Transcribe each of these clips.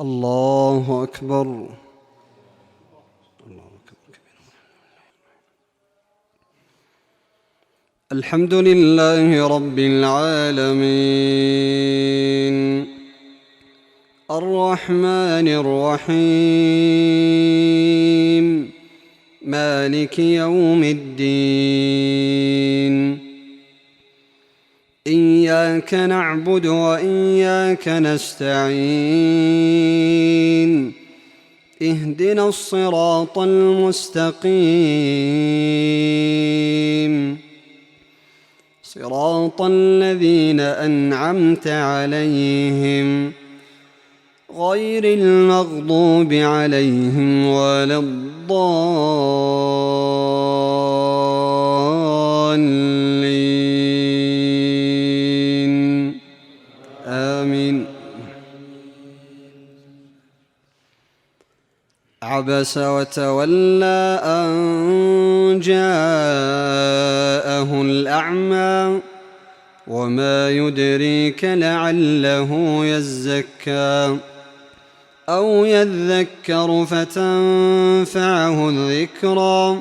الله أكبر. الله أكبر. الحمد لله رب العالمين الرحمن الرحيم مالك يوم الدين إياك نعبد وإياك نستعين اهدنا الصراط المستقيم صراط الذين أنعمت عليهم غير المغضوب عليهم ولا الضالين آمين. عبس وتولى أن جاءه الأعمى وما يدريك لعله يزكى أو يذكر فتنفعه الذكرى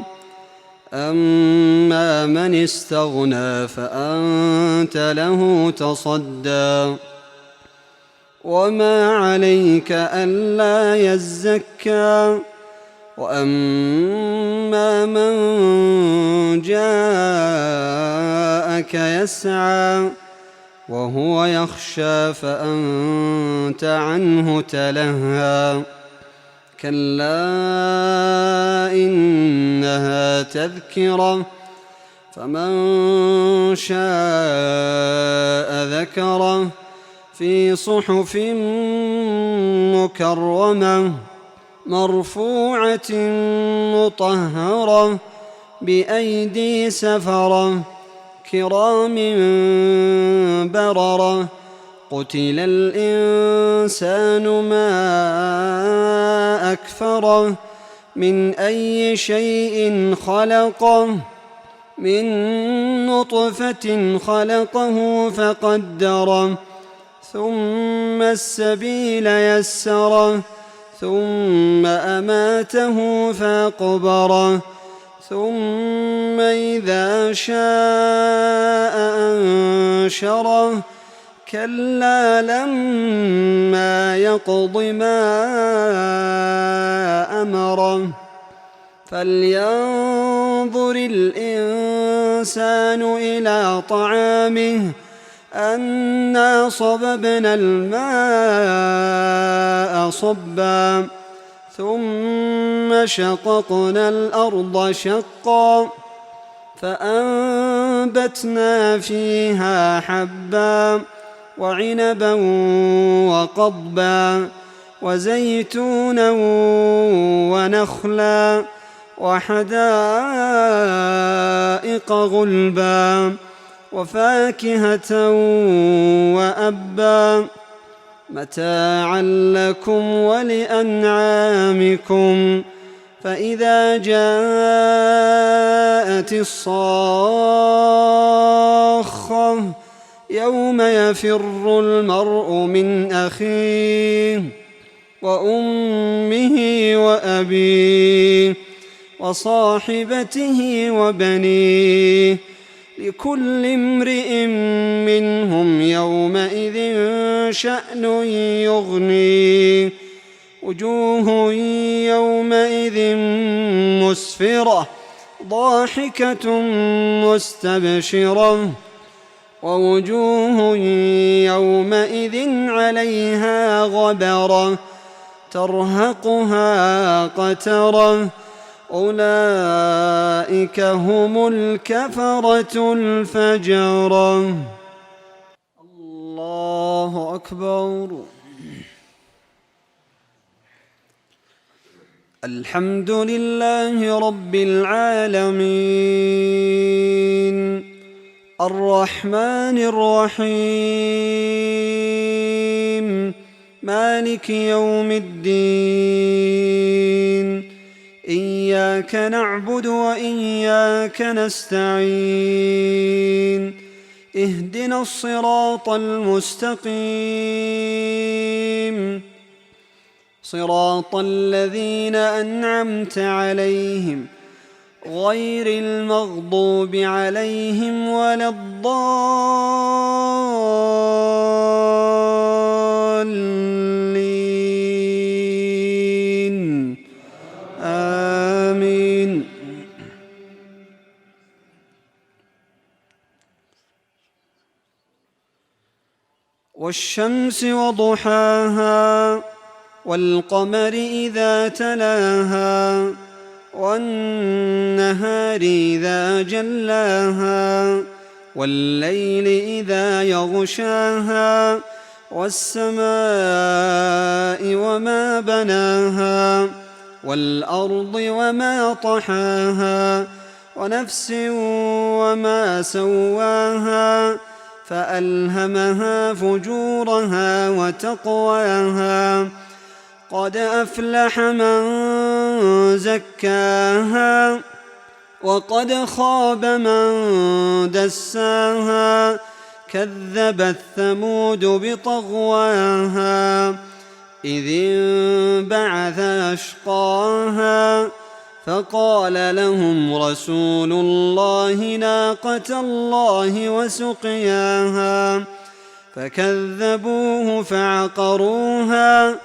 أما من استغنى فأنت له تصدى وما عليك ألا يزكى وأما من جاءك يسعى وهو يخشى فأنت عنه تلهى كلا إنها تذكرة فمن شاء ذكره في صحف مكرمة مرفوعة مطهرة بأيدي سفرة كرام بررة قتل الإنسان ما أكفره من أي شيء خلقه من نطفة خلقه فقدره ثم السبيل يسره ثم أماته فأقبره ثم إذا شاء أنشره كلا لما يقض ما أمره فلينظر الإنسان إلى طعامه أنا صببنا الماء صبا ثم شققنا الأرض شقا فأنبتنا فيها حبا وعنبا وقضبا وزيتونا ونخلا وحدائق غلبا وفاكهة وأبا متاعا لكم ولأنعامكم فإذا جاءت الصاخة يوم يفر المرء من أخيه وأمه وأبيه وصاحبته وبنيه لكل امرئ منهم يومئذ شأن يغنيه وجوه يومئذ مسفرة ضاحكة مستبشرة ووجوه يومئذ عليها غبرة ترهقها قترة أولئك هم الكفرة الفجرة. الله أكبر. الحمد لله رب العالمين الرحمن الرحيم مالك يوم الدين إياك نعبد وإياك نستعين اهدنا الصراط المستقيم صراط الذين أنعمت عليهم غير المغضوب عليهم ولا الضالين آمين. والشمس وضحاها والقمر إذا تلاها والنهار إذا جلاها والليل إذا يغشاها والسماء وما بناها والأرض وما طحاها ونفس وما سواها فألهمها فجورها وتقواها قد أفلح من زكاها وقد خاب من دساها كذبت ثمود بطغواها إذ انبعث أشقاها فقال لهم رسول الله ناقة الله وسقياها فكذبوه فعقروها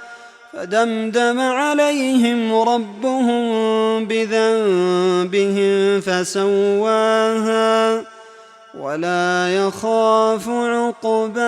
فدمدم عليهم ربهم بذنبهم فسواها ولا يخاف عقباها.